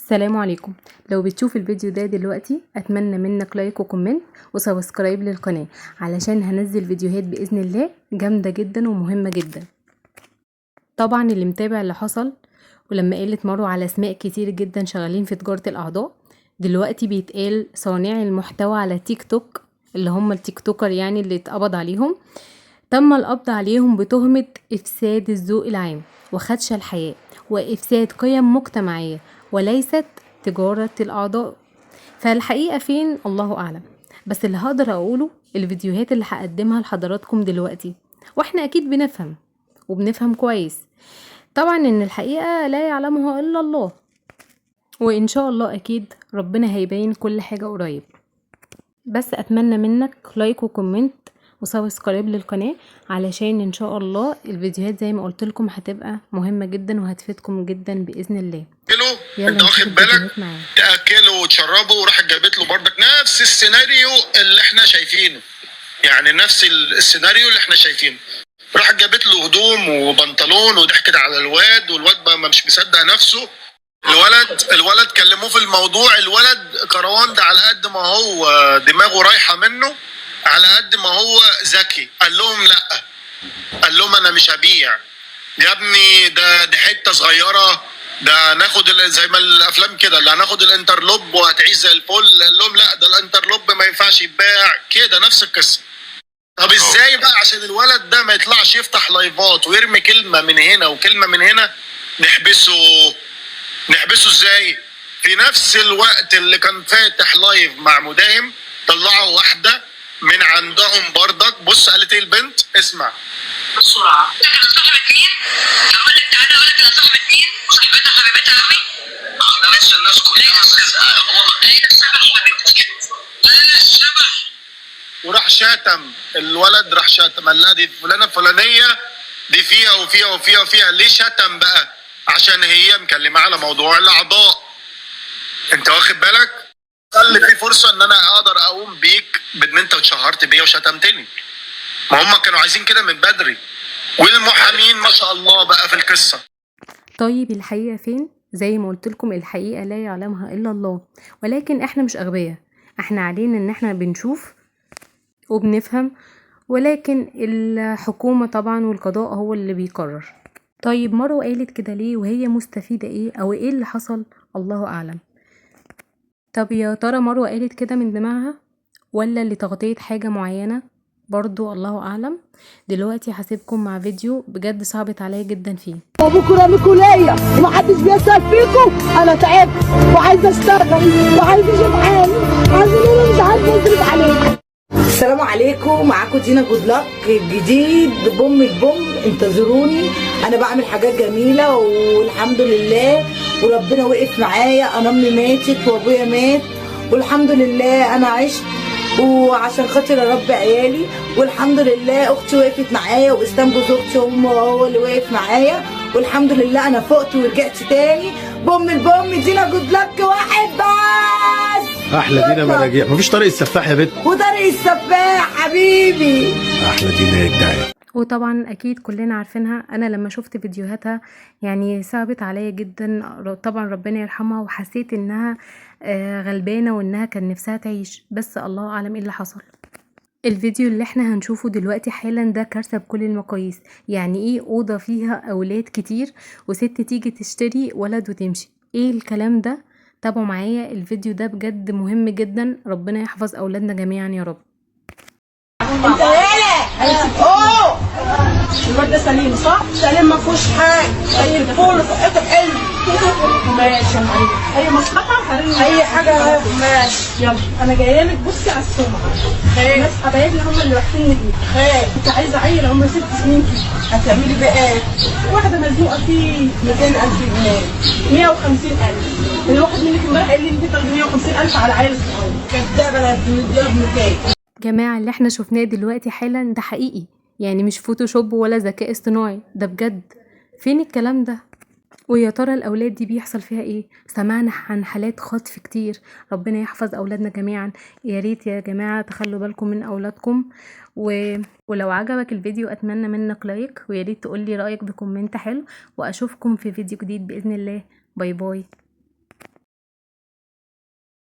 السلام عليكم. لو بتشوف الفيديو ده دلوقتي اتمنى منك لايك وكومنت وسبسكرايب للقناة علشان هنزل فيديوهات باذن الله جامدة جدا ومهمة جدا. طبعا اللي متابع اللي حصل ولما قالت مروا على اسماء كتير جدا شغالين في تجارة الاعضاء، دلوقتي بيتقال صانعي المحتوى على تيك توك اللي هم التيك توكر يعني اللي اتقبض عليهم، تم القبض عليهم بتهمة افساد الذوق العام وخدش الحياة وافساد قيم مجتمعية وليست تجارة الأعضاء. فالحقيقة فين الله أعلم، بس اللي هقدر أقوله الفيديوهات اللي هقدمها لحضراتكم دلوقتي واحنا أكيد بنفهم كويس طبعا إن الحقيقة لا يعلمها إلا الله، وإن شاء الله أكيد ربنا هيبين كل حاجة قريب. بس أتمنى منك لايك وكومنت وسبسكرايب للقناة علشان ان شاء الله الفيديوهات زي ما قلت لكم هتبقى مهمة جدا وهتفيدكم جدا بإذن الله. انت واخد بالك تاكله وتشربه وراح جابت له بردك نفس السيناريو اللي احنا شايفينه، يعني نفس السيناريو اللي احنا شايفينه. راح جابت له هدوم وبنطلون وضحكت على الواد، والواد بقى مش مصدق نفسه. الولد كلموه في الموضوع، الولد كروان ده على قد ما هو دماغه رايحه منه على قد ما هو ذكي. قال لهم لا، قال لهم انا مش هبيع يا ابني، دي حته صغيره، ده ناخد زي ما الافلام كده اللي هناخد الانترلوب وهتعيش زي الفل. قال لهم لا، ده الانترلوب ما ينفعش يتباع كده، نفس القصه. طب ازاي بقى عشان الولد ده ما يطلعش يفتح لايفات ويرمي كلمه من هنا وكلمه من هنا نحبسه ازاي؟ في نفس الوقت اللي كان فاتح لايف مع مداهم طلعوا واحده من عندهم بردك. بص قالت ايه البنت، اسمع بسرعه. انا صاحبه مين؟ هقول لك تعالى اقول لك انا صاحبه مين وصاحبتها حبيبتها قوي. عملت الناس كلها انا الشبح حبيبتي، انا الشبح. وراح شاتم الولد، راح شاتم قال لها دي فلانه فلانيه دي فيها وفيها وفيها وفيها. ليه شتم بقى؟ عشان هي مكلمه على موضوع الاعضاء. انت واخد بالك؟ قال لي في فرصه ان انا اقدر اقوم بيك بان انت اتشهرت بيا وشتمتني. ما هم كانوا عايزين كده من بدري، والمحامين ما شاء الله بقى في القصه. طيب الحقيقة فين؟ زي ما قلت لكم الحقيقة لا يعلمها الا الله، ولكن احنا مش اغبياء، احنا علينا ان احنا بنشوف وبنفهم، ولكن الحكومة طبعا والقضاء هو اللي بيقرر. طيب مروة قالت كده ليه وهي مستفيدة ايه او ايه اللي حصل؟ الله اعلم. طب يا ترى مروة قالت كده من دماغها ولا لتغطية حاجة معينة؟ برضو الله اعلم. دلوقتي هسيبكم مع فيديو بجد صعبت عليا جدا فيه. ابوكوا راميكولية ومحدش بيسأل فيكم، انا تعبت وعايزه اشتغل وعايزه اشوف حالي، عايزه مش عارفه اصرف عليكم. السلام عليكم، معاكم دينا جودلاك الجديد بوم البوم. انتظروني، انا بعمل حاجات جميله والحمد لله، وربنا وقف معايا. انا امي ماتت وابويا مات والحمد لله انا عشت وعشان خاطر اربي عيالي، والحمد لله اختي وقفت معايا واسلام جوز اختي هو اللي وقف معايا، والحمد لله انا فقت ورجعت تاني. بوم البوم دينا جودلاك واحد بس. احلى دينا مراجيح، مفيش طريق السفاح يا بنت. وطريق السفاح حبيبي. احلى دينا يا جدعان. وطبعا اكيد كلنا عارفينها. انا لما شفت فيديوهاتها يعني صعبت عليا جدا طبعا، ربنا يرحمها، وحسيت انها غلبانة وانها كان نفسها تعيش، بس الله اعلم ايه اللي حصل. الفيديو اللي احنا هنشوفه دلوقتي حالا ده كارثة بكل المقاييس. يعني ايه اوضة فيها اولاد كتير وست تيجي تشتري ولد وتمشي؟ ايه الكلام ده؟ تابعوا معايا الفيديو ده بجد مهم جدا، ربنا يحفظ اولادنا جميعا يا رب. انت اوه الواد ده سليم صح؟ سليم ما فيهوش حاجه، زي الفول صحته حلو. ماشي يا معلم، اي مصلحه اي حاجه ماشي. يلا انا جايه لك، بصي على السمعه. ناس حبايبنا هم اللي واقفين لي خير. كنت عايزه عيله هم 6 سنين كده، هتعملي بقى ايه؟ واحده مزنوقه فيه 200,000 جنيه 150,000. الواحد منك امبارح قال لي انت تاخدي 150,000 على عيل صغير. كدابه، انا مديها بمكان. جماعة اللي احنا شفناه دلوقتي حالا ده حقيقي، يعني مش فوتوشوب ولا ذكاء اصطناعي، ده بجد. فين الكلام ده؟ ويا ترى الاولاد دي بيحصل فيها ايه؟ سمعنا عن حالات خطف كتير، ربنا يحفظ اولادنا جميعا. يا ريت يا جماعة تخلوا بالكم من اولادكم. ولو عجبك الفيديو اتمنى منك لايك، ويا ريت تقولي رايك بكومنت حلو، واشوفكم في فيديو جديد باذن الله. باي باي.